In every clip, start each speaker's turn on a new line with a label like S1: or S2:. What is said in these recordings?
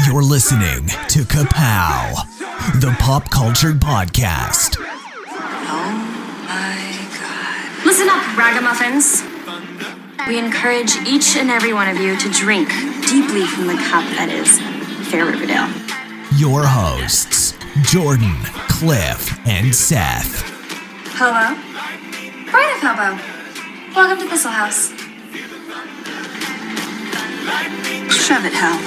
S1: You're listening to Ka-Pow, the pop culture podcast.
S2: Oh my God. Listen up, ragamuffins. We encourage each and every one of you to drink deeply from the cup that is Fair Riverdale.
S1: Your hosts, Jordan, Cliff, and Seth.
S2: Hello. Brian and Ka-Pow. Welcome to Thistle House. Shove it, Hal.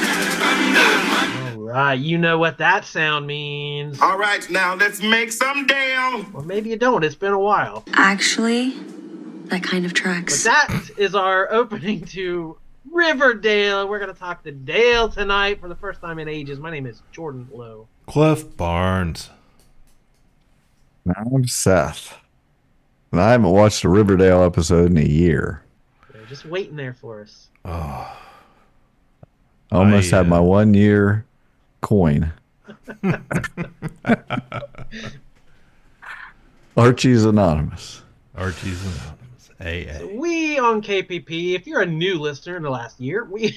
S3: All right, you know what that sound means.
S4: All right, now let's make some down.
S3: Or maybe you don't. It's been a while.
S2: Actually, that kind of
S3: But
S2: tracks.
S3: that is our opening to Riverdale. We're going to talk to Dale tonight for the first time in ages. My name is Jordan Lowe.
S5: Cliff Barnes.
S6: I'm Seth. And I haven't watched a Riverdale episode in a year.
S3: They're just waiting there for us.
S5: Oh,
S6: I almost had my 1 year coin. Archie's Anonymous.
S5: Archie's Anonymous. AA.
S3: So we on KPP, if you're a new listener in the last year, we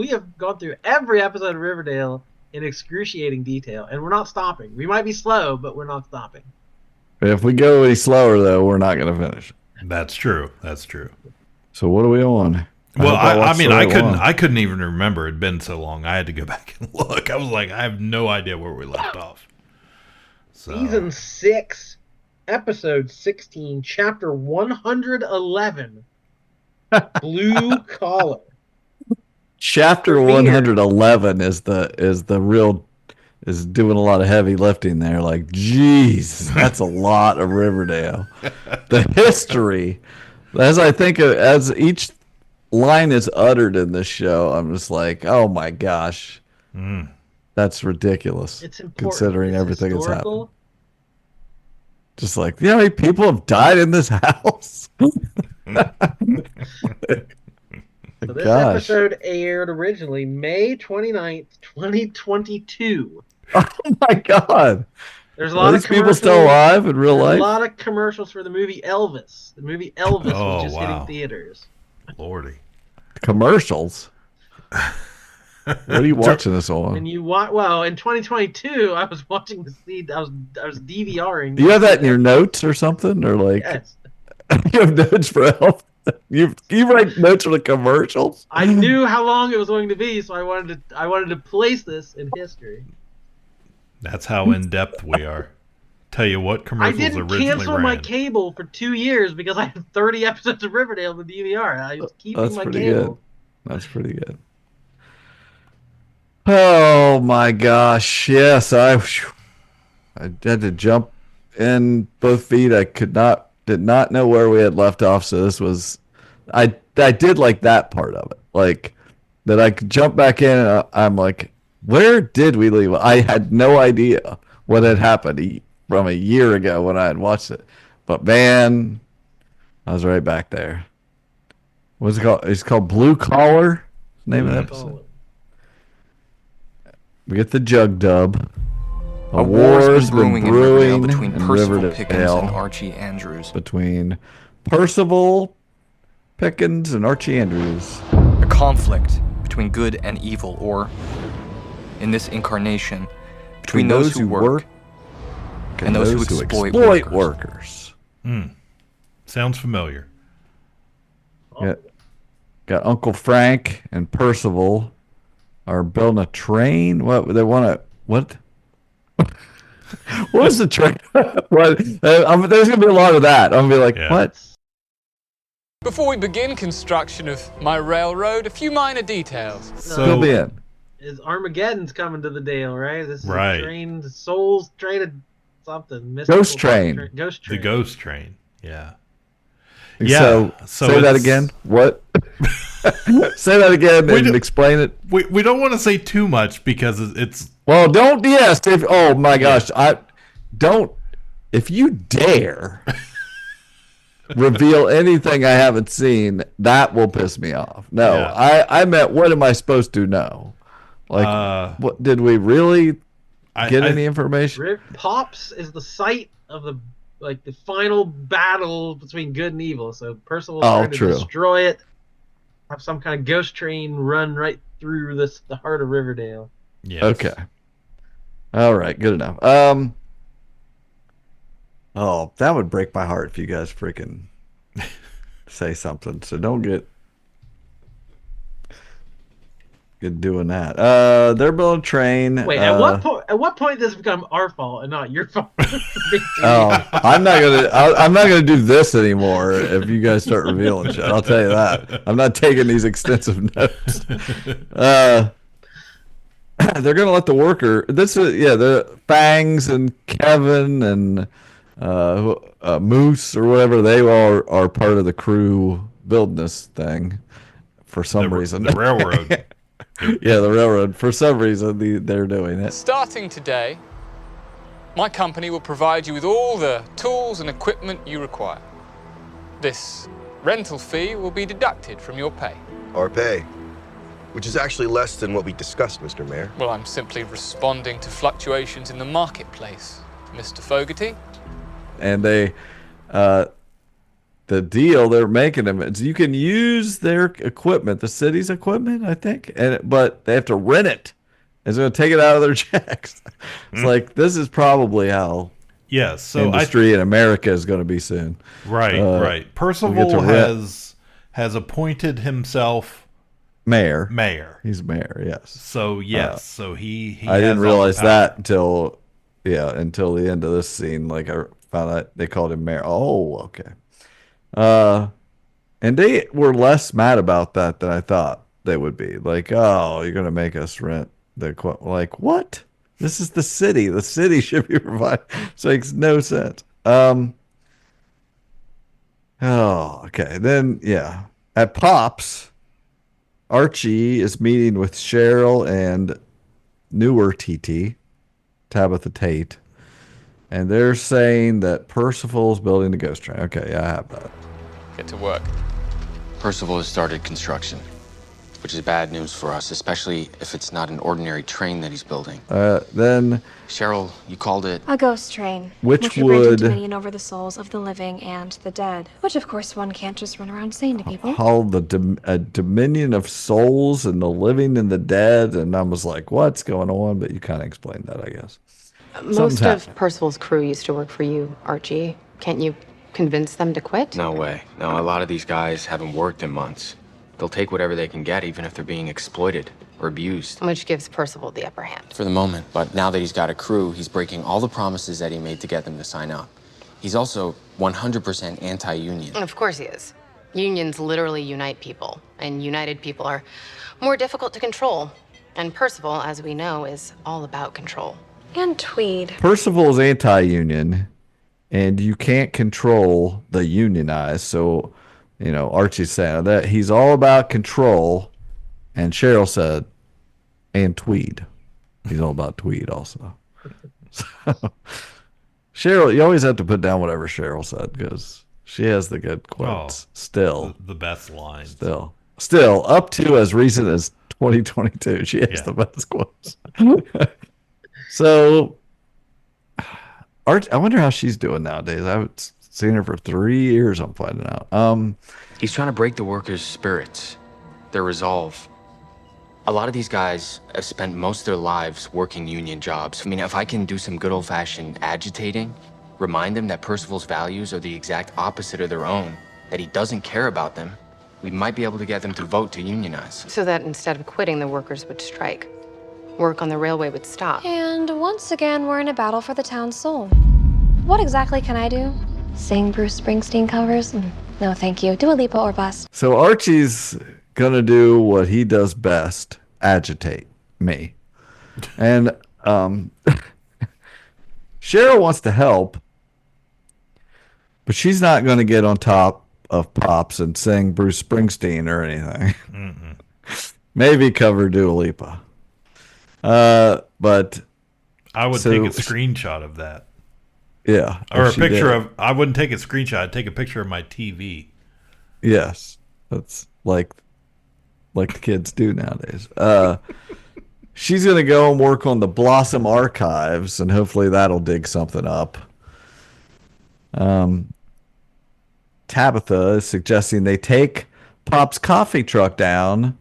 S3: have gone through every episode of Riverdale in excruciating detail, and we're not stopping. We might be slow, but we're not stopping.
S6: If we go any slower, though, we're not going to finish.
S5: That's true. That's true.
S6: So what are we on?
S5: Well, I mean,
S6: I
S5: I couldn't even remember. It'd been so long. I had to go back and look. I was like, I have no idea where we left off. So,
S3: Season 6, Episode 16, Chapter 111, Blue Collar.
S6: Chapter 111 is doing a lot of heavy lifting there. Like, geez, that's a lot of Riverdale. The history, as each line is uttered in this show, I'm just like, oh my gosh, that's ridiculous.
S3: It's important.
S6: Considering
S3: It's
S6: everything that's happened.
S3: historical.
S6: Just like, you know how many people have died in this house?
S3: So this episode aired originally May 29th, 2022.
S6: Oh my god.
S3: There's a
S6: Are
S3: lot of
S6: these people still alive in real
S3: There's
S6: life?
S3: a lot of commercials for the movie Elvis. The movie Elvis was just hitting theaters.
S5: Lordy.
S6: Commercials? What are you watching this on?
S3: And you watch, well, in 2022, I was watching the seed. I was DVRing.
S6: Do you have that in your notes or something? Or like,
S3: Yes.
S6: you have notes for Elf? You write notes for the commercials?
S3: I knew how long it was going to be, so I wanted to place this in history.
S5: That's how in depth we are. Tell you what,
S3: I
S5: commercials
S3: didn't
S5: originally
S3: cancel
S5: ran.
S3: my cable for 2 years because I had 30 episodes of Riverdale on the DVR. I was keeping
S6: That's
S3: my
S6: pretty
S3: cable.
S6: good. That's pretty good. Oh my gosh! Yes, I had to jump in both feet. I did not know where we had left off. So this was, I did like that part of it, like that I could jump back in. And I'm like, where did we leave? I had no idea what had happened from a year ago when I had watched it, but man, I was right back there. What's it called? It's called Blue Collar. Name of the episode. We get the jug dub.
S7: A war's been brewing in Riverdale between
S6: in
S7: Percival
S6: Riverdale,
S7: Pickens and Archie Andrews.
S6: Between Percival Pickens and Archie Andrews.
S7: A conflict between good and evil, or, in this incarnation, between those who work and those who exploit
S6: workers.
S5: Sounds familiar.
S6: Got Uncle Frank and Percival are building a train. What they want to? What? What is the train? What? There's gonna be a lot of that. I'm gonna be like, what?
S8: Before we begin construction of my railroad, a few minor details.
S6: Fill me in.
S3: Is Armageddon's coming to the Dale, right? This is
S5: Right.
S3: a train, the Souls train of something.
S6: Ghost train.
S3: Ghost train.
S5: The ghost train. Yeah.
S6: So say that again. What? Say that again and explain it.
S5: We don't want to say too much because it's.
S6: Well, don't. Yes. Oh my gosh. I don't. If you dare reveal anything I haven't seen, that will piss me off. No,
S5: Yeah.
S6: I meant, what am I supposed to know? Like, what did we really get any information?
S3: Pops is the site of the final battle between good and evil. So Percival's trying to destroy it. Have some kind of ghost train run right through the heart of Riverdale.
S5: Yes.
S6: Okay. All right. Good enough. Oh, that would break my heart if you guys freaking say something. So don't get doing that. They're building a train.
S3: Wait, at what point? At what point does this become our fault and not your fault?
S6: I'm not gonna do this anymore if you guys start revealing shit. I'll tell you that. I'm not taking these extensive notes. They're gonna let the worker. The Fangs and Kevin and Moose or whatever, they all are part of the crew building this thing for some reason.
S5: The railroad.
S6: Yeah, the railroad. For some reason, they're doing it.
S8: Starting today, my company will provide you with all the tools and equipment you require. This rental fee will be deducted from your pay.
S9: Our pay, which is actually less than what we discussed, Mr. Mayor.
S8: Well, I'm simply responding to fluctuations in the marketplace, Mr. Fogarty.
S6: And they, the deal they're making them is you can use their equipment, the city's equipment, I think, but they have to rent it. It's going to take it out of their checks. It's like, this is probably how industry in America is going to be soon.
S5: Right, right. Percival has appointed himself mayor.
S6: He's mayor, yes.
S5: So yes, so he
S6: I didn't realize that until the end of this scene. Like, I found out they called him mayor. Oh, okay. And they were less mad about that than I thought they would be. Like, oh, you're gonna make us rent the equipment. Like, what? This is the city. The city should be provided. So it makes no sense. Oh, okay. Then at Pops, Archie is meeting with Cheryl and newer TT, Tabitha Tate. And they're saying that Percival's building the ghost train. Okay, I have that.
S8: Get to work.
S10: Percival has started construction, which is bad news for us, especially if it's not an ordinary train that he's building.
S6: Then
S10: Cheryl, you called it
S2: a ghost train,
S6: which
S2: would
S6: would
S2: dominion over the souls of the living and the dead. Which, of course, one can't just run around saying to people.
S6: Hold a dominion of souls and the living and the dead. And I was like, what's going on? But you kind of explained that, I guess.
S11: Most of Percival's crew used to work for you, Archie. Can't you convince them to quit?
S10: No way. No, a lot of these guys haven't worked in months. They'll take whatever they can get, even if they're being exploited or abused.
S11: Which gives Percival the upper hand.
S10: For the moment, but now that he's got a crew, he's breaking all the promises that he made to get them to sign up. He's also 100% anti-union.
S11: Of course he is. Unions literally unite people, and united people are more difficult to control. And Percival, as we know, is all about control.
S2: And Tweed.
S6: Percival is anti-union, and you can't control the unionized. So, Archie's saying that he's all about control, and Cheryl said, and Tweed. He's all about Tweed also. So, Cheryl, you always have to put down whatever Cheryl said because she has the good quotes. Still.
S5: The best lines.
S6: Still, up to as recent as 2022, she has the best quotes. So, I wonder how she's doing nowadays. I haven't seen her for 3 years. I'm finding out.
S10: He's trying to break the workers' spirits, their resolve. A lot of these guys have spent most of their lives working union jobs. I mean, if I can do some good old-fashioned agitating, remind them that Percival's values are the exact opposite of their own, that he doesn't care about them, we might be able to get them to vote to unionize.
S11: So that instead of quitting, the workers would strike. Work on the railway would stop.
S2: And once again, we're in a battle for the town's soul. What exactly can I do? Sing Bruce Springsteen covers? No, thank you. Dua Lipa or bust.
S6: So Archie's gonna do what he does best: agitate me. And Cheryl wants to help, but she's not gonna get on top of Pops and sing Bruce Springsteen or anything. Maybe cover Dua Lipa. But
S5: I would take a screenshot of that.
S6: Yeah.
S5: Or a picture of, I wouldn't take a screenshot. I'd take a picture of my TV.
S6: Yes. That's like the kids do nowadays. She's going to go and work on the Blossom archives, and hopefully that'll dig something up. Tabitha is suggesting they take Pop's coffee truck down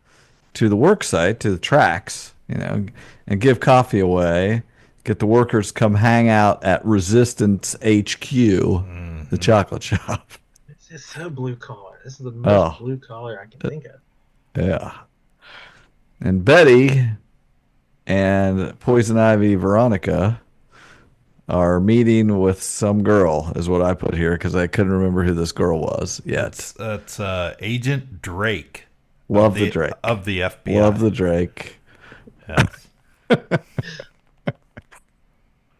S6: to the work site, to the tracks, and give coffee away. Get the workers come hang out at Resistance HQ, the chocolate shop.
S3: It's just so blue collar. This is the most blue collar I can think of.
S6: Yeah. And Betty and Poison Ivy Veronica are meeting with some girl, is what I put here, because I couldn't remember who this girl was yet.
S5: That's Agent Drake.
S6: Love the Drake.
S5: Of the FBI.
S6: Love the Drake.
S5: Yes.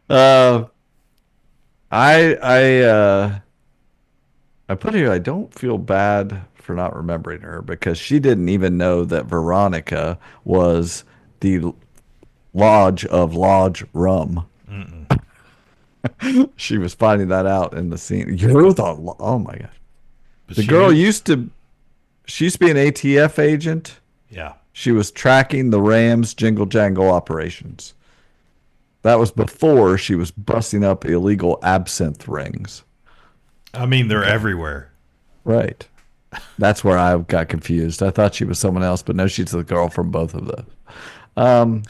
S6: I put here, I don't feel bad for not remembering her, because she didn't even know that Veronica was the Lodge of Lodge Rum. She was finding that out in the scene. Oh my god. But the girl used to be an ATF agent.
S5: Yeah.
S6: She was tracking the Rams jingle jangle operations. That was before she was busting up illegal absinthe rings.
S5: I mean, they're everywhere.
S6: Right. That's where I got confused. I thought she was someone else, but no, she's the girl from both of those.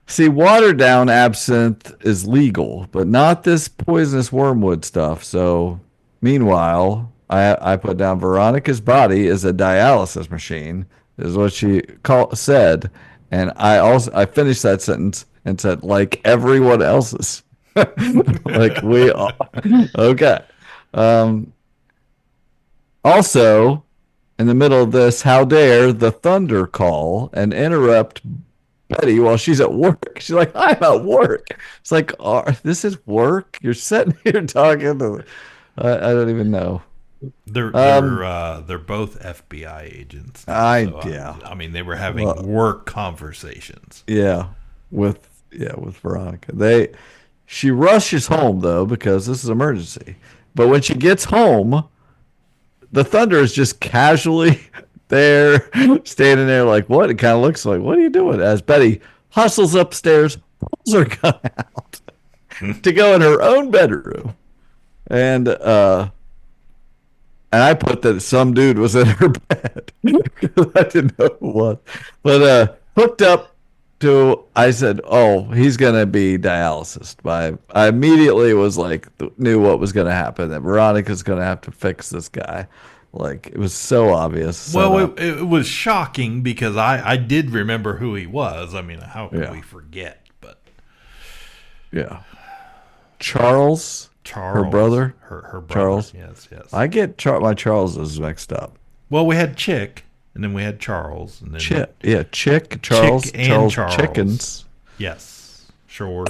S6: See, watered down absinthe is legal, but not this poisonous wormwood stuff. So, meanwhile, I put down Veronica's body is a dialysis machine, is what she said. And I finished that sentence and said, like everyone else's. Like we all. Okay. Also, in the middle of this, how dare the thunder call and interrupt Betty while she's at work. She's like, I'm at work. It's like, this is work? You're sitting here talking to I don't even know.
S5: They're both FBI agents.
S6: Yeah.
S5: I mean, they were having work conversations.
S6: Yeah, with Veronica. She rushes home though because this is an emergency. But when she gets home, the thunder is just casually there, standing there like, what? It kind of looks like, what are you doing? As Betty hustles upstairs, pulls her gun out to go in her own bedroom, and I put that some dude was in her bed because I didn't know who it was. But hooked up to, I said, oh, he's going to be dialysis. I immediately was like, knew what was going to happen, that Veronica's going to have to fix this guy. Like, it was so obvious.
S5: Well, it was shocking because I did remember who he was. I mean, how could we forget? But
S6: yeah. Charles, her brother.
S5: Her brother.
S6: Charles.
S5: Yes.
S6: I get my Charleses mixed up.
S5: Well, we had Chick, and then we had Charles, and then
S6: Chick, Charles,
S5: Chick and Charles.
S6: Chickens.
S5: Yes, sure.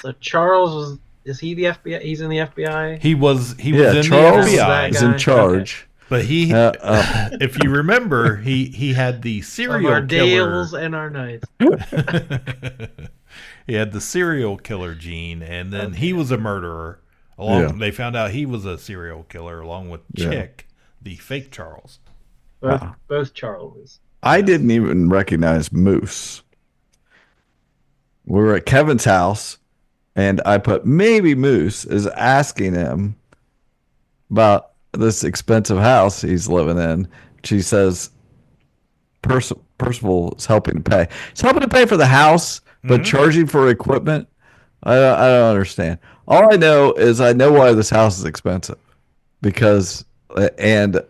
S3: So Charles is he the FBI? He's in the FBI.
S5: He was in
S6: Charles
S5: the FBI.
S6: Is in charge.
S5: Okay. But he, if you remember, he had the serial
S3: our
S5: killer.
S3: Dales and our nights.
S5: He had the serial killer gene, and then he was a murderer. They found out he was a serial killer along with Chick, the fake Charles.
S3: Both Charleses.
S6: I didn't even recognize Moose. We were at Kevin's house, and I put maybe Moose is asking him about this expensive house he's living in. She says Percival is helping to pay. He's helping to pay for the house, but charging for equipment. I don't understand. All I know is I know why this house is expensive, because and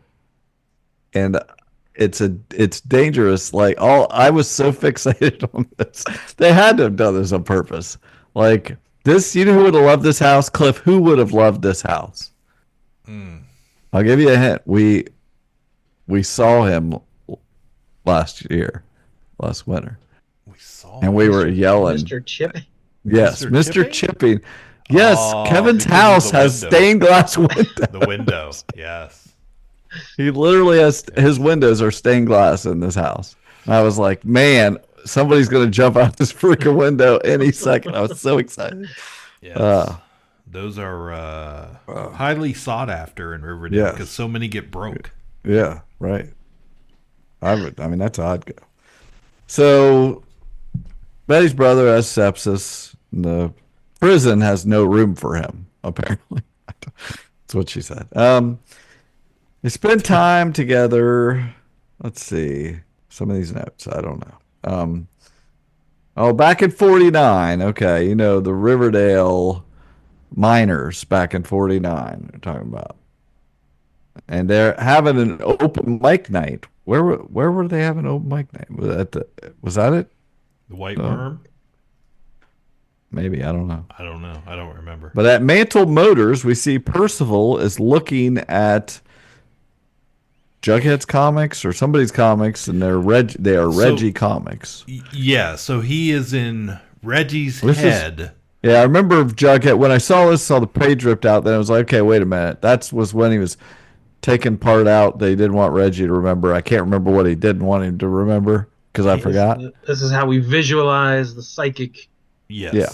S6: it's dangerous. Like I was so fixated on this. They had to have done this on purpose. Like this, you know who would have loved this house? Cliff. Who would have loved this house? I'll give you a hint. We saw him last winter.
S5: We saw
S6: and we were yelling.
S3: Mr. Chipping.
S6: Yes, Mr. Chipping. Yes, Kevin's house has stained glass windows.
S5: The window, yes.
S6: He literally has, his windows are stained glass in this house. And I was like, man, somebody's going to jump out this freaking window any second. I was so excited.
S5: Yes. Those are highly sought after in Riverdale because so many get broke.
S6: Yeah, right. I mean, that's how I'd go. So, Betty's brother has sepsis. And the prison has no room for him, apparently. That's what she said. They spend time together. Let's see. some of these notes. I don't know. Back in 49. Okay, the Riverdale miners back in 49. We're talking about, and they're having an open mic night. Where were they having an open mic night? Was that it?
S5: The White Worm?
S6: Maybe, I don't know.
S5: I don't remember.
S6: But at Mantle Motors, we see Percival is looking at Jughead's comics or somebody's comics, and they are Reggie comics.
S5: Yeah, so he is in Reggie's head.
S6: I remember Jughead. When I saw the page ripped out, then I was like, okay, wait a minute. That was when he was taking part out they didn't want Reggie to remember. I can't remember what he didn't want him to remember because I forgot.
S3: This is how we visualize the psychic.
S5: Yes.
S6: Yeah.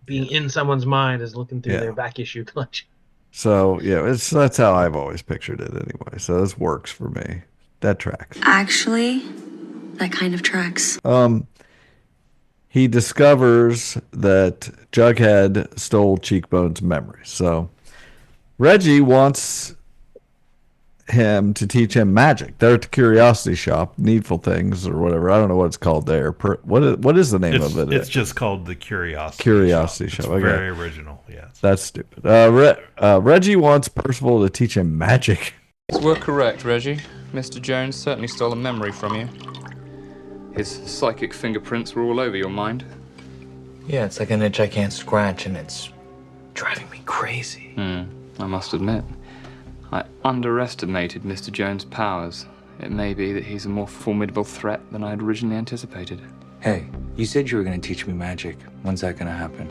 S3: Being in someone's mind is looking through their back issue collection.
S6: So that's how I've always pictured it anyway. So this works for me. That tracks.
S2: Actually, that kind of tracks.
S6: He discovers that Jughead stole Cheekbone's memory. So Reggie wants him to teach him magic. They're at the Curiosity Shop, Needful Things or whatever. I don't know what it's called there. What is the name of it?
S5: It's just called the Curiosity Shop.
S6: Okay.
S5: Very original, yes.
S6: That's stupid. Reggie wants Percival to teach him magic.
S8: We're correct, Reggie. Mr. Jones certainly stole a memory from you. His psychic fingerprints were all over your mind.
S10: Yeah, it's like an itch I can't scratch, and it's driving me crazy.
S8: I must admit, I underestimated Mr. Jones' powers. It may be that he's a more formidable threat than I had originally anticipated.
S10: Hey, you said you were going to teach me magic. When's that going to happen?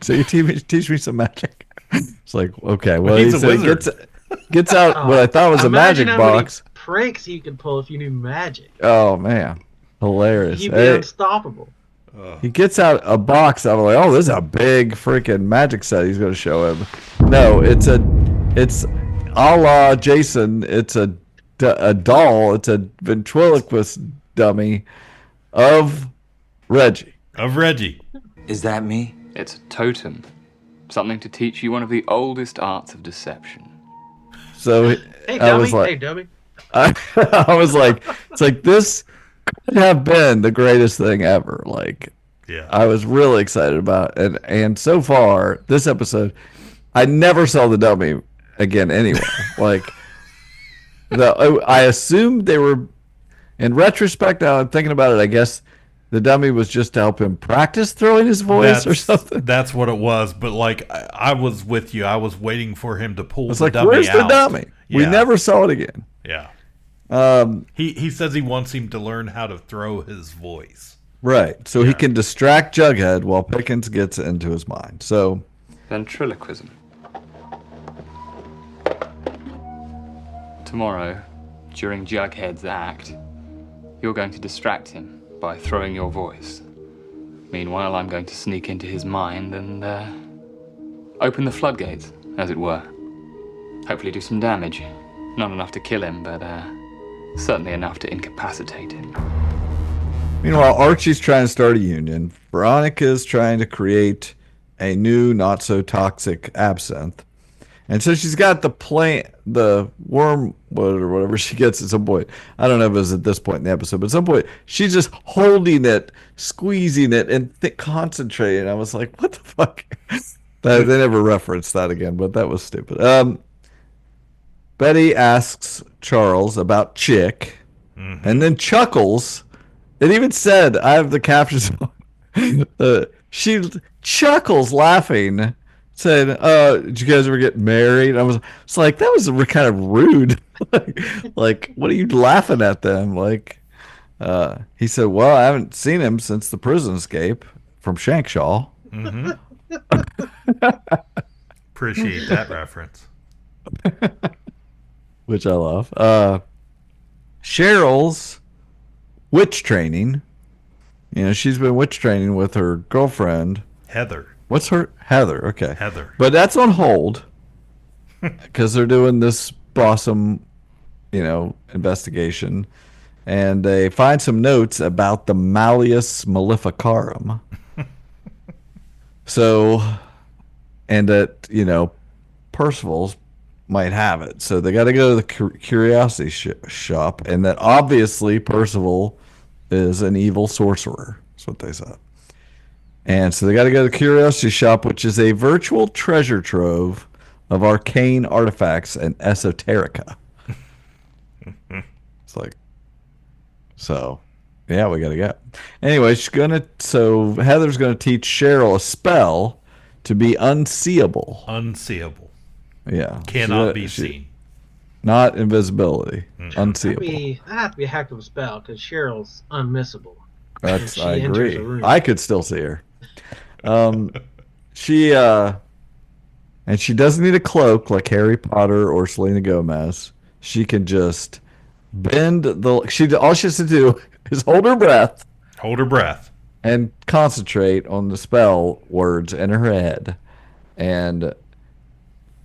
S6: So you teach me some magic. It's like, okay, well,
S5: he's a wizard.
S6: Gets out what I thought was a magic box.
S3: Pranks you could pull if you knew magic.
S6: Oh man, hilarious!
S3: You'd be unstoppable.
S6: He gets out a box. I'm like, oh, this is a big freaking magic set he's going to show him. No, it's a la Jason. It's a doll. It's a ventriloquist dummy of Reggie.
S10: Is that me?
S8: It's a totem. Something to teach you one of the oldest arts of deception.
S6: So
S3: hey,
S6: I was like,
S3: hey, dummy.
S6: I was like, it's like this could have been the greatest thing ever. Like,
S5: yeah,
S6: I was really excited about it. And so far, this episode, I never saw the dummy again anywhere. Like, I assumed they were, in retrospect, now I'm thinking about it, I guess the dummy was just to help him practice throwing his voice or something.
S5: That's what it was. But like, I was with you. I was waiting for him to pull the dummy out.
S6: Where's the dummy? Yeah. We never saw it again.
S5: Yeah. He says he wants him to learn how to throw his voice.
S6: Right. So he can distract Jughead while Pickens gets into his mind. So
S8: ventriloquism. Tomorrow, during Jughead's act, you're going to distract him by throwing your voice. Meanwhile, I'm going to sneak into his mind and open the floodgates, as it were. Hopefully do some damage. Not enough to kill him, but certainly enough to incapacitate him.
S6: Meanwhile, Archie's trying to start a union. Veronica's trying to create a new, not-so-toxic absinthe. And so she's got the wormwood or whatever she gets at some point. I don't know if it was at this point in the episode, but at some point, she's just holding it, squeezing it, and concentrating. I was like, what the fuck? They never referenced that again, but that was stupid. Betty asks Charles about Chick, and then chuckles. It even said, I have the captions on. She chuckles laughing, said, did you guys ever get married? It's like, that was kind of rude. like, what are you laughing at them? Like, he said, well, I haven't seen him since the prison escape from Shankshaw.
S5: Appreciate that reference.
S6: Which I love. Cheryl's witch training. You know, she's been witch training with her girlfriend.
S5: Heather.
S6: What's her? Heather, okay.
S5: Heather.
S6: But that's on hold because they're doing this Blossom, investigation. And they find some notes about the Malleus Maleficarum. So, and that, Percival's might have it. So they got to go to the curiosity shop, and that obviously Percival is an evil sorcerer. That's what they said. And so they got to go to the curiosity shop, which is a virtual treasure trove of arcane artifacts and esoterica. It's like, so yeah, we got to go. Anyway, Heather's going to teach Cheryl a spell to be unseeable.
S5: Unseeable.
S6: Yeah.
S5: Cannot be seen.
S6: Not invisibility. Unseeable.
S3: That'd have to be a heck of a spell because Cheryl's unmissable.
S6: I agree. I could still see her. She doesn't need a cloak like Harry Potter or Selena Gomez. She can just bend all she has to do is hold her breath.
S5: Hold her breath.
S6: And concentrate on the spell words in her head. And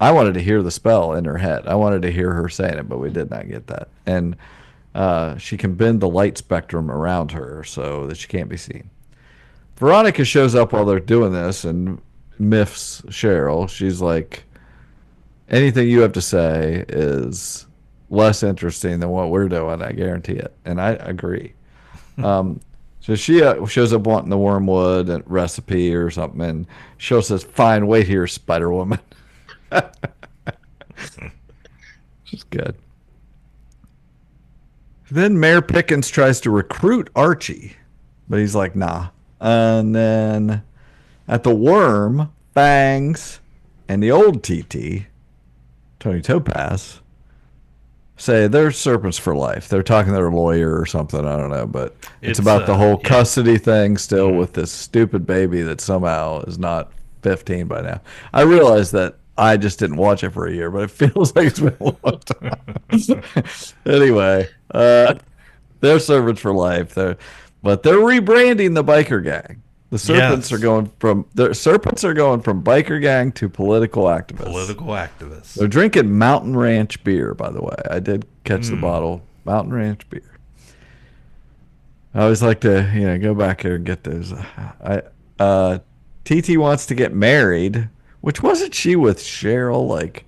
S6: I wanted to hear the spell in her head. I wanted to hear her saying it, but we did not get that. And she can bend the light spectrum around her so that she can't be seen. Veronica shows up while they're doing this and miffs Cheryl. She's like, anything you have to say is less interesting than what we're doing. I guarantee it. And I agree. So she shows up wanting the wormwood and recipe or something, and Cheryl says, fine, wait here, Spider-Woman. Which is good. Then Mayor Pickens tries to recruit Archie, but he's like, nah. And then at the Worm, Fangs, and the old TT, Tony Topaz, say they're serpents for life. They're talking to their lawyer or something. I don't know, but it's about the whole custody thing still with this stupid baby that somehow is not 15 by now. I realize that I just didn't watch it for a year, but it feels like it's been a long time. Anyway, they're servants for life. But they're rebranding the biker gang. The serpents are going from biker gang to political activists.
S5: Political activists.
S6: They're drinking Mountain Ranch beer, by the way. I did catch the bottle. Mountain Ranch beer. I always like to, go back here and get those. TT wants to get married, which wasn't she with Cheryl? Like,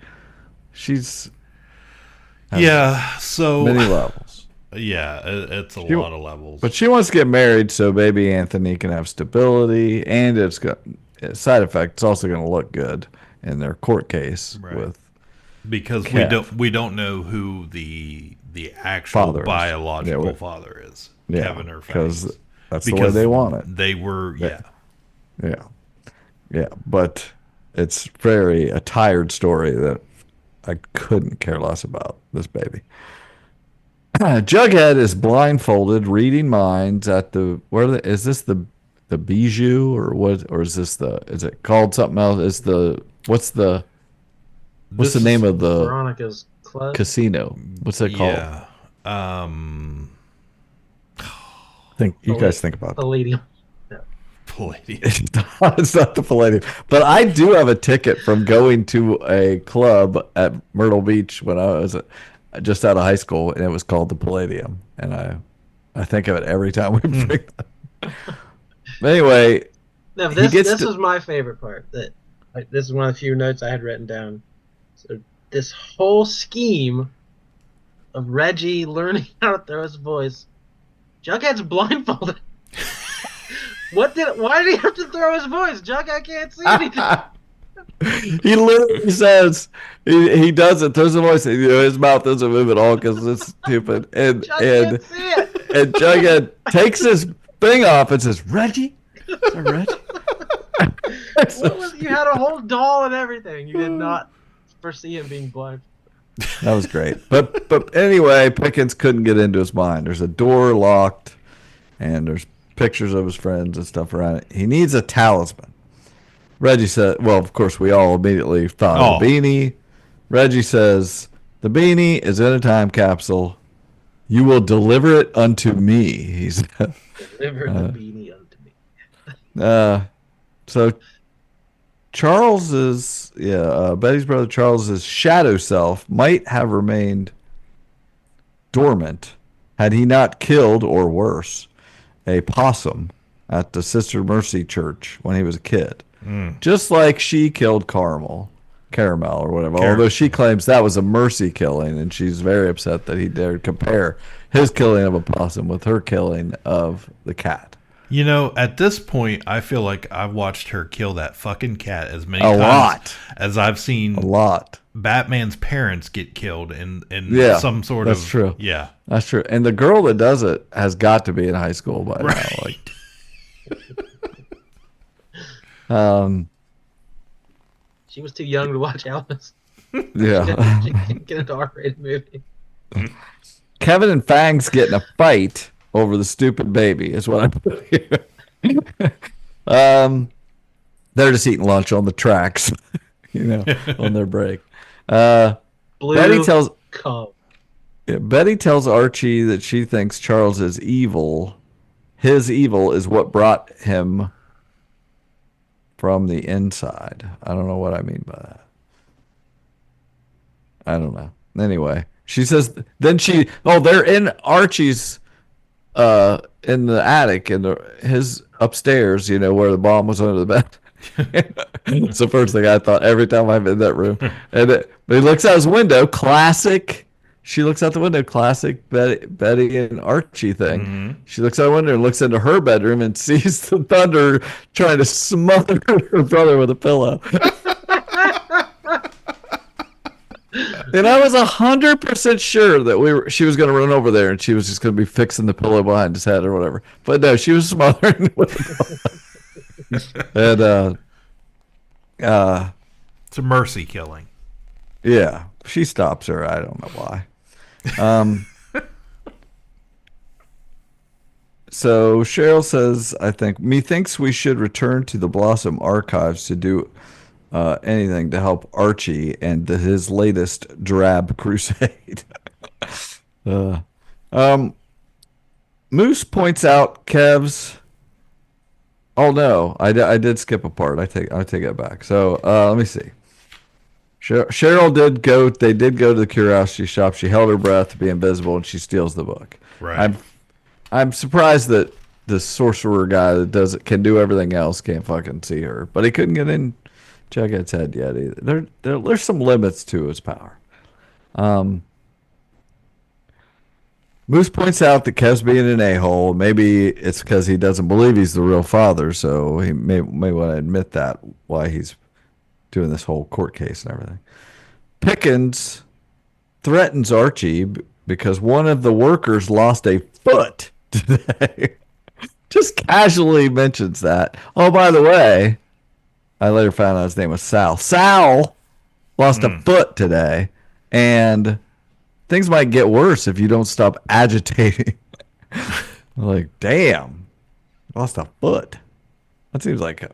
S6: she's
S5: so
S6: many levels.
S5: Yeah, it's a lot of levels.
S6: But she wants to get married so baby Anthony can have stability, and it's got a side effect. It's also going to look good in their court case
S5: because
S6: Kev.
S5: we don't know who the actual biological father is.
S6: Yeah,
S5: Kevin or Fangs.
S6: because that's the way they want it.
S5: They were
S6: yeah. But it's a tired story that I couldn't care less about this baby. Jughead is blindfolded, reading minds at the is this the Bijou or what, or is it called something else? What's the name of the
S3: Veronica's Club
S6: casino? What's it called?
S5: Yeah.
S6: You guys think about
S3: Palladium.
S5: Palladium.
S6: It's not the Palladium, but I do have a ticket from going to a club at Myrtle Beach when I was just out of high school, and it was called the Palladium, and I think of it every time we bring that. Anyway,
S3: now this was my favorite part. This is one of the few notes I had written down. So this whole scheme of Reggie learning how to throw his voice, Jughead's blindfolded. Why did he have to throw his voice? Jughead can't see anything.
S6: He literally says he does it. Throws the voice. His mouth doesn't move at all because it's stupid. And Jughead takes his thing off and says, "Reggie, is that Reggie?"
S3: You had a whole doll and everything. You did not foresee him being blind.
S6: That was great. But anyway, Pickens couldn't get into his mind. There's a door locked, and there's pictures of his friends and stuff around it. He needs a talisman. Reggie said, well, of course, we all immediately thought of the beanie. Reggie says, the beanie is in a time capsule. You will deliver it unto me, he said.
S3: Deliver the beanie unto me.
S6: So Charles's, Betty's brother Charles's shadow self might have remained dormant had he not killed, or worse, a possum at the Sister Mercy Church when he was a kid. Just like she killed Carmel, Caramel or whatever. Although she claims that was a mercy killing, and she's very upset that he dared compare his killing of a possum with her killing of the cat.
S5: You know, at this point, I feel like I've watched her kill that fucking cat as many times as I've seen Batman's parents get killed in some sort of...
S6: That's true.
S5: Yeah.
S6: That's true. And the girl that does it has got to be in high school by now.
S3: She was too young to watch Elvis.
S6: Yeah.
S3: She couldn't get into R-rated movie.
S6: Kevin and Fang's getting a fight over the stupid baby is what I put here. They're just eating lunch on the tracks, on their break. Betty tells Archie that she thinks Charles is evil. His evil is what brought him from the inside. I don't know what I mean by that. I don't know. Anyway, she says, they're in Archie's, in the attic, his upstairs, where the bomb was under the bed. It's the first thing I thought every time I'm in that room. But he looks out his window, classic. She looks out the window, classic Betty and Archie thing. Mm-hmm. She looks out the window and looks into her bedroom and sees the thunder trying to smother her brother with a pillow. And I was 100% sure that she was going to run over there and she was just going to be fixing the pillow behind his head or whatever. But no, she was smothering with the pillow. And
S5: it's a mercy killing.
S6: Yeah, she stops her. I don't know why. So Cheryl says, methinks we should return to the Blossom archives to do anything to help Archie and his latest drab crusade. Moose points out Kev's. Oh no, I did skip a part. I take it back. So let me see. Cheryl did go. They did go to the curiosity shop. She held her breath to be invisible, and she steals the book.
S5: Right. I'm
S6: surprised that the sorcerer guy that can do everything else can't fucking see her, but he couldn't get in Jughead's head yet either. There's some limits to his power. Moose points out that Kev's being an a-hole. Maybe it's because he doesn't believe he's the real father, so he may want to admit that why he's doing this whole court case and everything. Pickens threatens Archie because one of the workers lost a foot today. Just casually mentions that. Oh, by the way, I later found out his name was Sal. Sal lost a foot today, and things might get worse if you don't stop agitating. Like, damn, lost a foot. That seems like a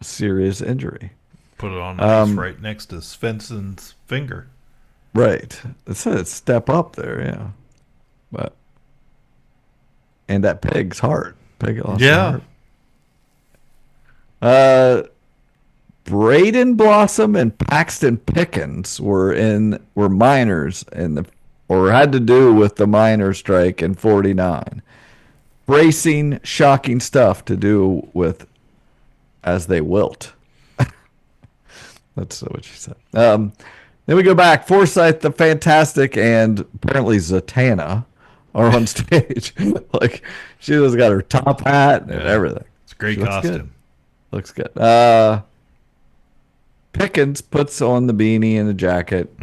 S6: serious injury.
S5: Put it on ice right next to Svensson's finger.
S6: Right. It said step up there, yeah. But and that pig's heart. Pig lost heart. Braden Blossom and Paxton Pickens were miners or had to do with the miner strike in 49. Bracing, shocking stuff to do with as they wilt. That's what she said. Then we go back. Forsyth, the Fantastic, and apparently Zatanna are on stage. Like, she's got her top hat and everything.
S5: It's a great costume.
S6: Looks good. Pickens puts on the beanie and the jacket.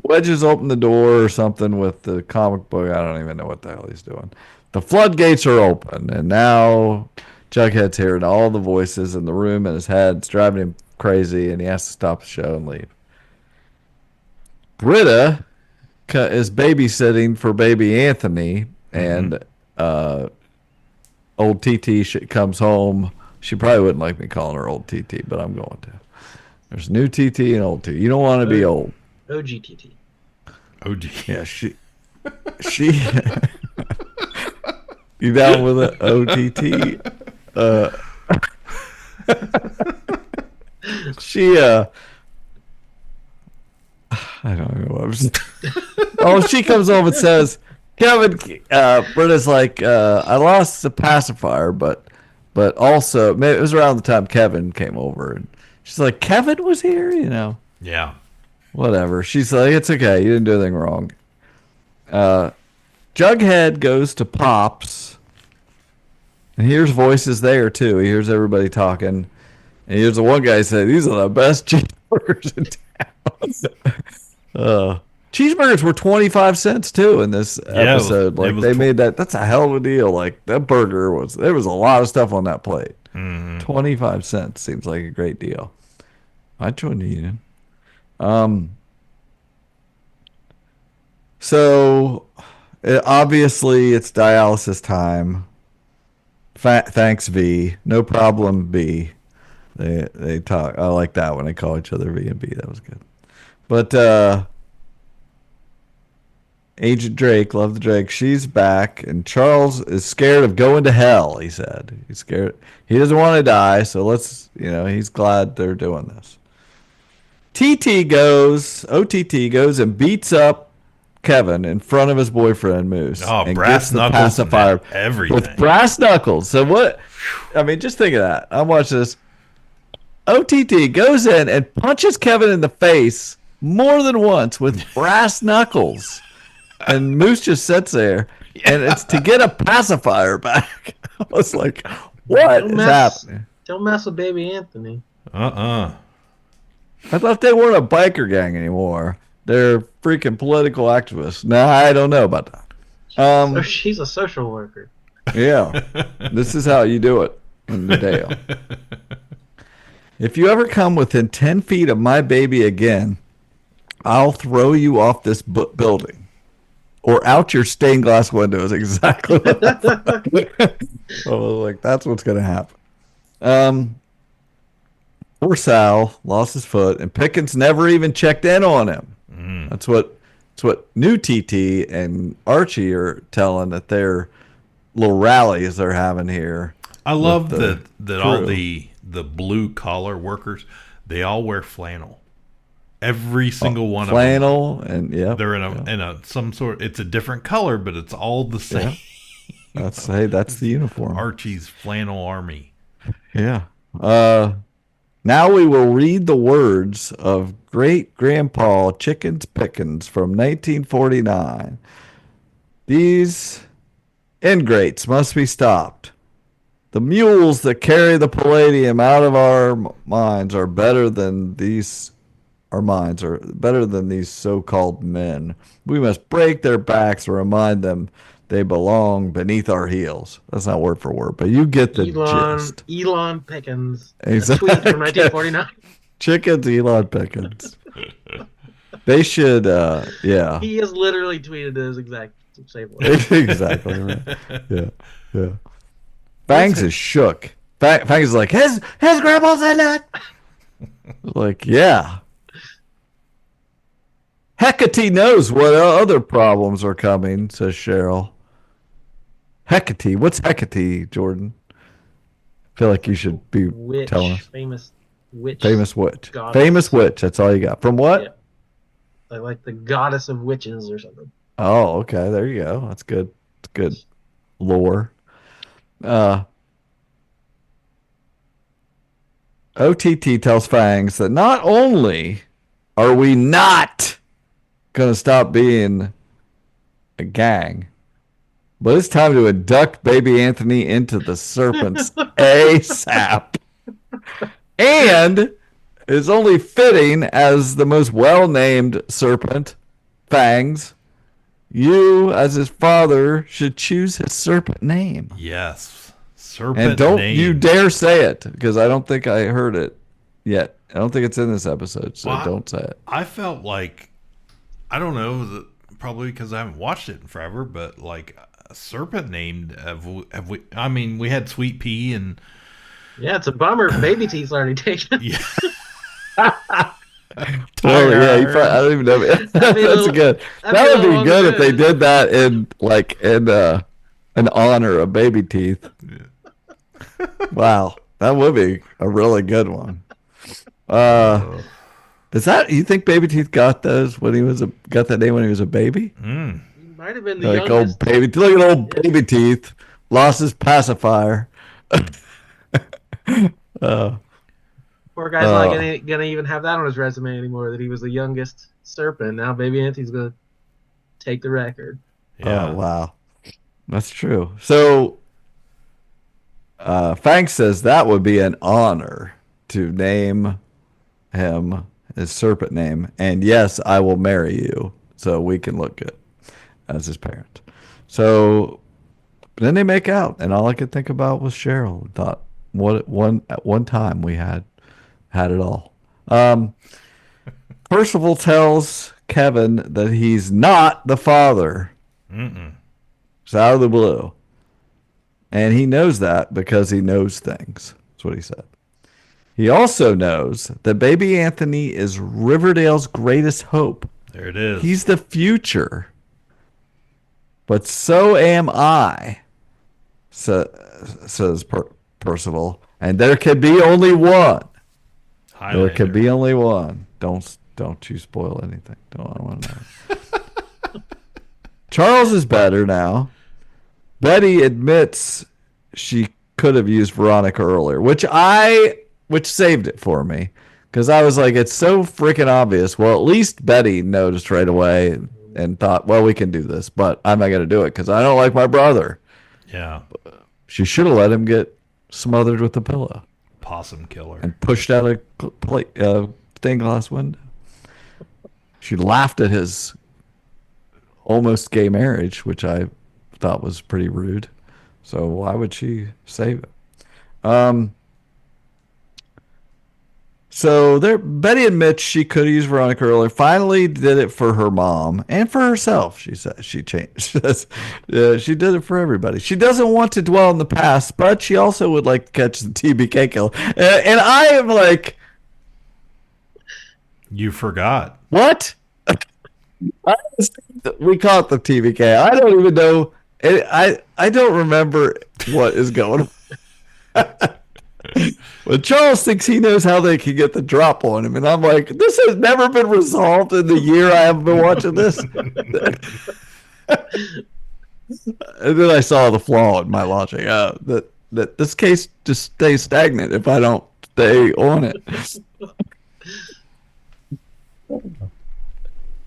S6: Wedges open the door or something with the comic book. I don't even know what the hell he's doing. The floodgates are open, and now Jughead's hearing all the voices in the room in his head. It's driving him crazy, and he has to stop the show and leave. Britta is babysitting for baby Anthony, and old TT comes home. She probably wouldn't like me calling her old TT, but I'm going to. There's new TT and old TT. You don't want to be old.
S3: OGTT.
S5: OG.
S6: Yeah, she. You down with it? OTT. I don't know what I was. Oh, she comes home and says, Kevin, Britta's like, I lost the pacifier, but also, maybe it was around the time Kevin came over, and she's like, Kevin was here,
S5: Yeah.
S6: Whatever. She's like, it's okay. You didn't do anything wrong. Jughead goes to Pops. And hears voices there, too. He hears everybody talking. And he hears the one guy say, these are the best cheeseburgers in town. Cheeseburgers were 25 cents, too, in this episode. They made that. That's a hell of a deal. Like, that burger there was a lot of stuff on that plate. 25 cents seems like a great deal. I joined the union. So, obviously, it's dialysis time. Thanks, V. No problem, B. They talk. I like that when they call each other V and B. That was good. But Agent Drake, love the Drake. She's back, and Charles is scared of going to hell. He said he's scared. He doesn't want to die, so he's glad they're doing this. OTT goes and beats up Kevin in front of his boyfriend Moose.
S5: Oh,
S6: and
S5: brass
S6: gets the
S5: knuckles
S6: pacifier
S5: everything.
S6: with brass knuckles. So what? I mean, just think of that. I'm watching this. OTT goes in and punches Kevin in the face more than once with brass knuckles, and Moose just sits there, and it's to get a pacifier back. I was like, what is happening?
S3: Don't mess with Baby Anthony.
S6: I thought they weren't a biker gang anymore. They're freaking political activists. Now, I don't know about that.
S3: So she's a social worker.
S6: Yeah. This is how you do it in the Dale. If you ever come within 10 feet of my baby again, I'll throw you off this building. Or out your stained glass window is exactly what I thought. I was like, that's what's going to happen. Poor Sal lost his foot, and Pickens never even checked in on him. That's what new TT and Archie are telling at their little rallies they're having here.
S5: I love that all the blue collar workers, they all wear flannel. Every single one of them.
S6: Flannel, and
S5: they're in a some sort. It's a different color, but it's all the same.
S6: Yeah. That's the uniform.
S5: Archie's flannel army.
S6: Yeah. Now we will read the words of Great Grandpa Chickens Pickens from 1949. These ingrates must be stopped. The mules that carry the palladium out of our minds are better than these. Our minds are better than these so-called men. We must break their backs and remind them they belong beneath our heels. That's not word for word, but you get the gist.
S3: Elon Pickens.
S6: Exactly.
S3: A tweet from 1949.
S6: Chickens, Elon Pickens. They should, yeah.
S3: He has literally tweeted his exact same word.
S6: Exactly right. Yeah. Fangs is shook. Fangs is like, his grandpa said that. Like, yeah. Hecate knows what other problems are coming, says Cheryl. Hecate. What's Hecate, Jordan? I feel like you should be telling us.
S3: Famous witch.
S6: Famous witch.
S3: Goddess.
S6: Famous witch. That's all you got. From what?
S3: Yeah. Like the goddess of witches or something.
S6: Oh, okay. There you go. That's good. It's good lore. OTT tells Fangs that not only are we not going to stop being a gang, but it's time to induct baby Anthony into the serpents ASAP. And it's only fitting, as the most well-named serpent, Fangs, you, as his father, should choose his serpent name.
S5: Yes. Serpent
S6: and don't
S5: name.
S6: you dare say it, because I don't think I heard it yet. I don't think it's in this episode, so don't say it.
S5: I felt like, I don't know, probably because I haven't watched it in forever, but like a serpent named, have we? I mean, we had Sweet Pea and.
S3: Yeah, it's a bummer. Baby Teeth's already taken.
S5: Yeah.
S6: Totally. Yeah, I don't even know. That's good. That would be good if they did that in honor of Baby Teeth. Yeah. Wow, that would be a really good one. Is that, you think Baby Teeth got those when he was got that name when he was a baby?
S3: He might have been the
S6: like
S3: youngest.
S6: Old baby. Look at old Baby Teeth. Lost his pacifier.
S3: Poor guy's not gonna even have that on his resume anymore. That he was the youngest serpent. Now Baby Auntie's gonna take the record.
S6: Yeah. Oh wow, that's true. So, Fang says that would be an honor to name him his serpent name, and yes, I will marry you, so we can look good as his parent. So then they make out, and all I could think about was Cheryl. Thought at one time we had it all. Percival tells Kevin that he's not the father. It's out of the blue. And he knows that because he knows things. That's what he said. He also knows that baby Anthony is Riverdale's greatest hope.
S5: There it is.
S6: He's the future. But so am I, says Percival. And there can be only one.
S5: Highlander.
S6: There can be only one. Don't you spoil anything. I want to know. Charles is better now. Betty admits she could have used Veronica earlier, which saved it for me, because I was like, it's so freaking obvious. Well, at least Betty noticed right away and thought, well, we can do this, but I'm not going to do it because I don't like my brother.
S5: Yeah.
S6: She should have let him get smothered with a pillow.
S5: Possum killer.
S6: And pushed out a stained glass window. She laughed at his almost gay marriage, which I thought was pretty rude. So why would she save it? So Betty admits she could have used Veronica earlier. Finally did it for her mom and for herself. She said she changed. She did it for everybody. She doesn't want to dwell in the past, but she also would like to catch the TBK kill. And I am like,
S5: you forgot.
S6: What? We call it the TBK. I don't even know. I don't remember what is going on. But Charles thinks he knows how they can get the drop on him. And I'm like, this has never been resolved in the year I have been watching this. And then I saw the flaw in my logic. That this case just stays stagnant if I don't stay on it.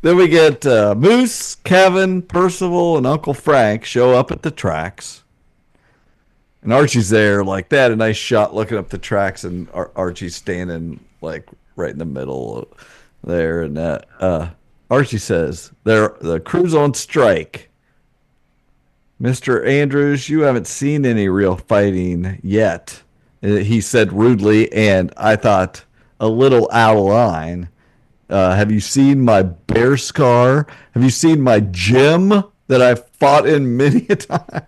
S6: Then we get Moose, Kevin, Percival, and Uncle Frank show up at the tracks. And Archie's there, like that. A nice shot looking up the tracks, and Archie's standing like right in the middle there. And Archie says, the crew's on strike. Mr. Andrews, you haven't seen any real fighting yet. He said rudely, and I thought a little out of line. Have you seen my bear scar? Have you seen my gym that I've fought in many a time?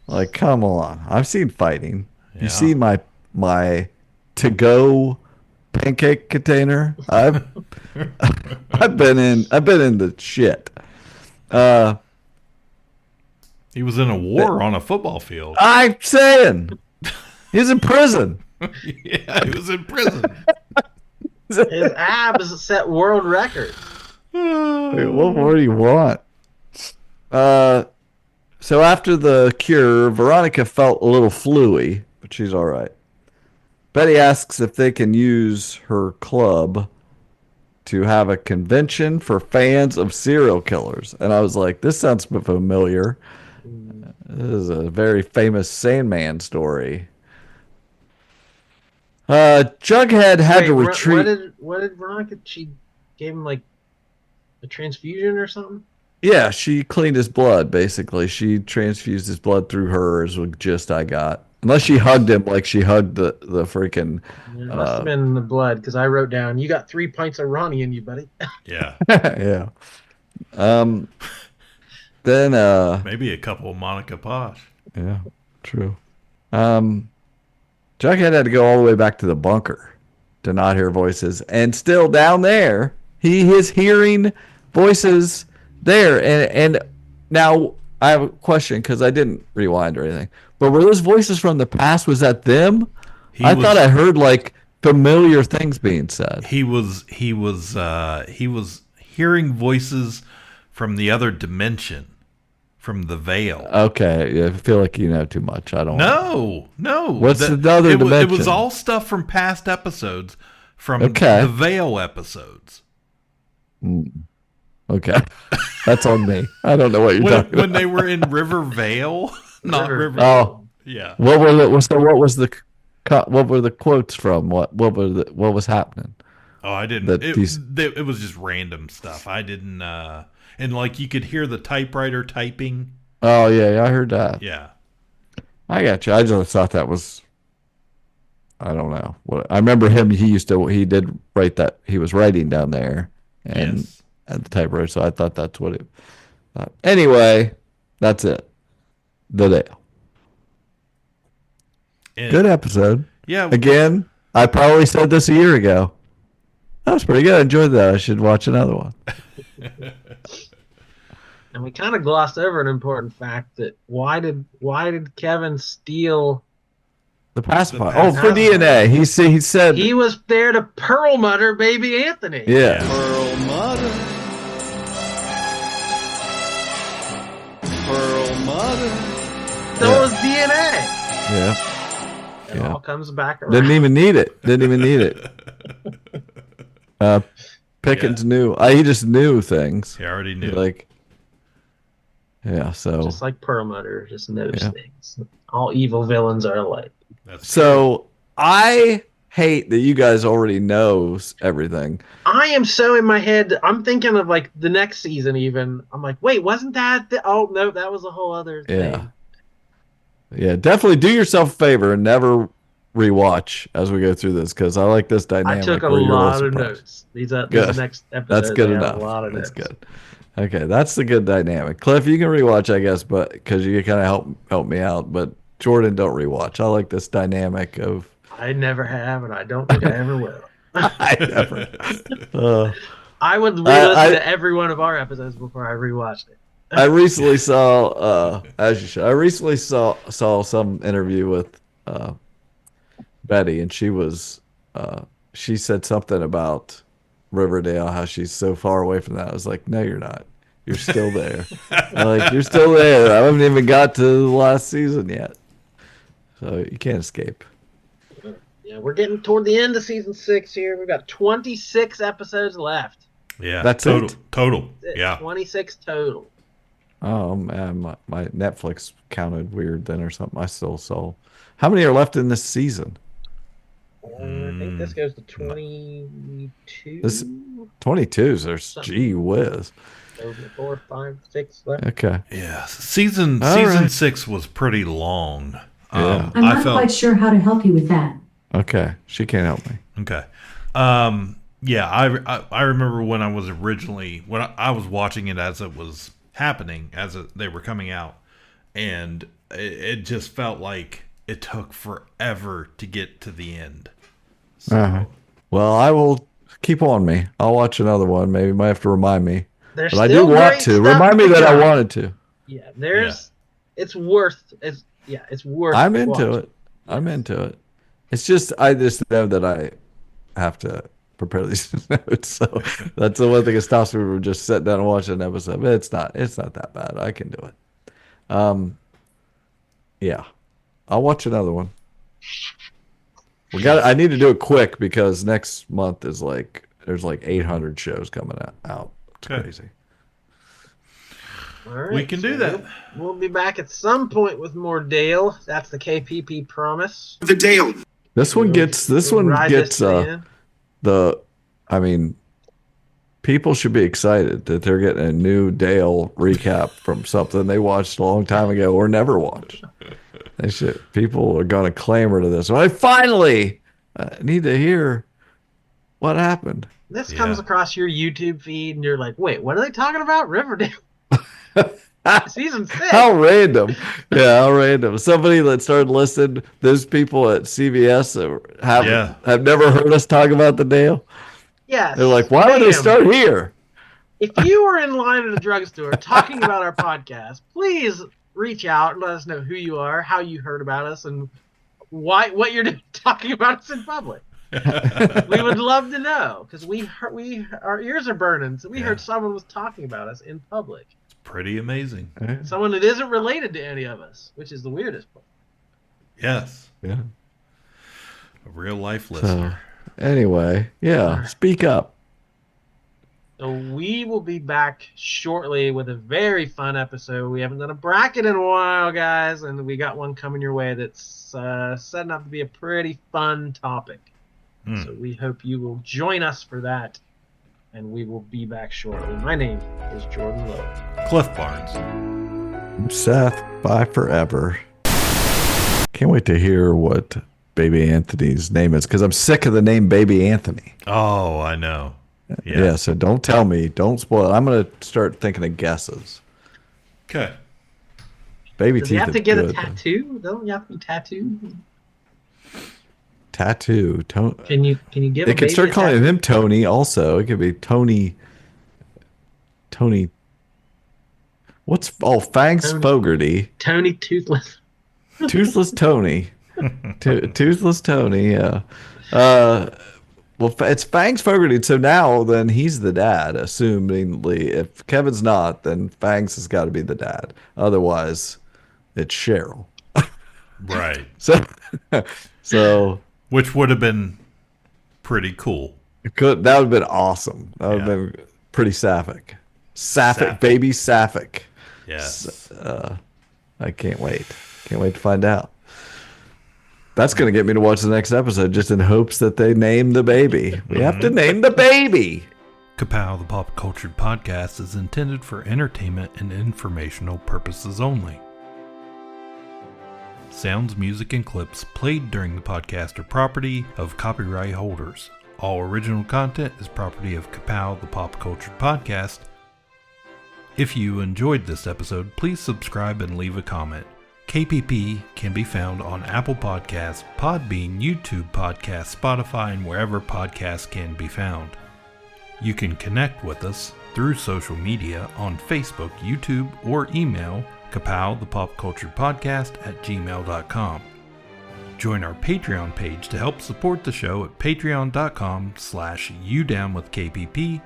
S6: Like, come on. I've seen fighting. Yeah. You see my to-go pancake container? I've been in the shit.
S5: He was in a war on a football field.
S6: I'm saying. He's in prison.
S5: Yeah, he was in prison.
S3: His abs set world record.
S6: Wait, what more do you want? So after the cure, Veronica felt a little fluey, but she's all right. Betty asks if they can use her club to have a convention for fans of serial killers. And I was like, this sounds familiar. This is a very famous Sandman story. Jughead had to retreat.
S3: What did Veronica? She gave him like a transfusion or something?
S6: Yeah, she cleaned his blood, basically. She transfused his blood through hers with gist I got. Unless she hugged him like she hugged the freaking...
S3: It must have been the blood, because I wrote down, you got 3 pints of Ronnie in you, buddy.
S5: Yeah.
S6: Yeah. Then...
S5: maybe a couple of Monica Posh.
S6: Yeah, true. Jughead had to go all the way back to the bunker to not hear voices. And still down there, he is hearing voices there. And now I have a question, because I didn't rewind or anything. But were those voices from the past? Was that them? I thought I heard like familiar things being said.
S5: He was hearing voices from the other dimension. from the Veil.
S6: Okay, I feel like you know too much. I don't.
S5: No.
S6: What's the other dimension?
S5: It was all stuff from past episodes, from
S6: Okay.
S5: the Veil episodes.
S6: Okay, that's on me. I don't know what you're talking about.
S5: When they were in Rivervale, not River.
S6: Oh,
S5: yeah.
S6: What were the quotes from? What was happening?
S5: Oh, I didn't. It was just random stuff. I didn't. And like you could hear the typewriter typing.
S6: Oh yeah, I heard that.
S5: Yeah,
S6: I got you. I just thought that was. I don't know. I remember him. He did write that. He was writing down there and at the typewriter. So I thought that's what it. Anyway, that's it. The Dale. Good episode.
S5: Yeah.
S6: Again, I probably said this a year ago. That was pretty good. I enjoyed that. I should watch another one.
S3: And we kind of glossed over an important fact that why did Kevin steal
S6: the pacifier? Oh, for DNA. He said
S3: he was there to Perlmutter baby Anthony.
S6: Yeah.
S12: Perlmutter.
S3: So was DNA.
S6: Yeah.
S3: It all comes back around.
S6: Didn't even need it. Pickens knew. He just knew things.
S5: He already knew.
S6: So
S3: just like Perlmutter just knows things. All evil villains are alike.
S6: So I hate that you guys already knows everything.
S3: I am so in my head. I'm thinking of like the next season. Even I'm like, wait, wasn't that? Oh no, that was a whole other thing.
S6: Yeah, definitely do yourself a favor and never rewatch as we go through this because I like this dynamic.
S3: I took a lot of notes. These next episodes.
S6: That's good enough.
S3: A lot of notes.
S6: That's good. Okay, that's the good dynamic. Cliff, you can rewatch, I guess, but because you kind of help me out. But Jordan, don't rewatch. I like this dynamic of.
S3: I never have, and I don't think I ever will.
S6: I never.
S3: I would re-listen to every one of our episodes before I rewatched it.
S6: I recently saw, as you should. I recently saw some interview with Betty, and she said something about Riverdale, how she's so far away from that. I was like, no, you're not. You're still there. You're still there. I haven't even got to the last season yet, so you can't escape.
S3: Yeah, we're getting toward the end of season 6 here. We've got 26 episodes left.
S5: Yeah,
S6: that's
S5: total. Yeah,
S3: 26 total.
S6: Oh man, my Netflix counted weird then or something. I still saw. How many are left in this season?
S3: I think this goes to 22.
S6: This 22. There's gee whiz.
S3: 4, 5, 6 left.
S6: Okay.
S5: Yeah, season 6 was pretty long.
S6: Yeah.
S13: I'm not quite sure how to help you with that.
S6: Okay, she can't help me.
S5: Okay. Yeah, I remember when I was watching it as it was happening, they were coming out, and it just felt like it took forever to get to the end. So.
S6: Well, I will keep on me. I'll watch another one. Maybe you might have to remind me.
S3: There's
S6: but I do want to. Remind me that I wanted to.
S3: Yeah, it's worth. It's worth.
S6: I'm into it. I'm into it. It's just I just know that I have to prepare these notes, so that's the one thing that stops me from just sitting down and watching an episode. But it's not that bad. I can do it. Yeah, I'll watch another one. I need to do it quick because next month is there's 800 shows coming out. It's crazy.
S3: All right,
S5: we can do that.
S3: We'll be back at some point with more Dale. That's the KPP promise.
S4: The Dale.
S6: This one gets people should be excited that they're getting a new Dale recap from something they watched a long time ago or never watched. People are going to clamor to this. I finally need to hear what happened.
S3: This comes across your YouTube feed, and you're like, wait, what are they talking about? Riverdale. Season 6.
S6: How random. Yeah, how random. Somebody that started listening, those people at CBS have never heard us talk about the Dale.
S3: Yes.
S6: They're like, why would they start here?
S3: If you were in line at a drugstore talking about our podcast, please reach out and let us know who you are, how you heard about us, and what you're doing talking about us in public. We would love to know because our ears are burning. So we heard someone was talking about us in public.
S5: pretty amazing.
S3: Someone that isn't related to any of us, which is the weirdest part.
S5: Yes.
S6: Yeah.
S5: A real life listener.
S6: Anyway, yeah, speak up.
S3: So we will be back shortly with a very fun episode. We haven't done a bracket in a while, guys, and we got one coming your way that's setting up to be a pretty fun topic. So we hope you will join us for that, and we will be back shortly. My name is Jordan Lowe.
S5: Cliff Barnes.
S6: I'm Seth. Bye forever. Can't wait to hear what Baby Anthony's name is, because I'm sick of the name Baby Anthony.
S5: Oh, I know.
S6: Yeah, so don't tell me. Don't spoil it. I'm going to start thinking of guesses.
S5: Okay.
S6: Baby
S3: Does
S6: teeth
S3: he have to
S6: is
S3: get
S6: good,
S3: a tattoo? Don't you have to be tattooed?
S6: Tattoo.
S3: Can you give
S6: They
S3: a
S6: could
S3: baby
S6: start
S3: a
S6: calling
S3: tattoo?
S6: him Tony also. It could be Tony. What's Fangs Fogarty.
S3: Tony Toothless.
S6: Toothless Tony. Toothless Tony, yeah. Well, it's Fangs Fogarty, so now then he's the dad, assumingly. If Kevin's not, then Fangs has got to be the dad. Otherwise, it's Cheryl.
S5: Right.
S6: So
S5: which would have been pretty cool.
S6: That would have been awesome. That would have been pretty sapphic. Sapphic, baby sapphic.
S5: Yes.
S6: I can't wait. Can't wait to find out. That's going to get me to watch the next episode just in hopes that they name the baby. We have to name the baby.
S5: Ka-Pow, the Pop Cultured Podcast, is intended for entertainment and informational purposes only. Sounds, music, and clips played during the podcast are property of copyright holders. All original content is property of Ka-Pow, the Pop Cultured Podcast. If you enjoyed this episode, please subscribe and leave a comment. KPP can be found on Apple Podcasts, Podbean, YouTube Podcasts, Spotify, and wherever podcasts can be found. You can connect with us through social media on Facebook, YouTube, or email Ka-Pow, the Pop Cultured Podcast @gmail.com. Join our Patreon page to help support the show at patreon.com/udownwithkpp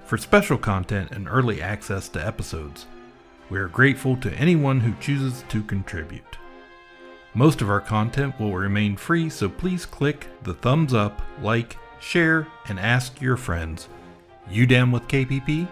S5: for special content and early access to episodes. We are grateful to anyone who chooses to contribute. Most of our content will remain free, so please click the thumbs up, like, share, and ask your friends. You down with KPP?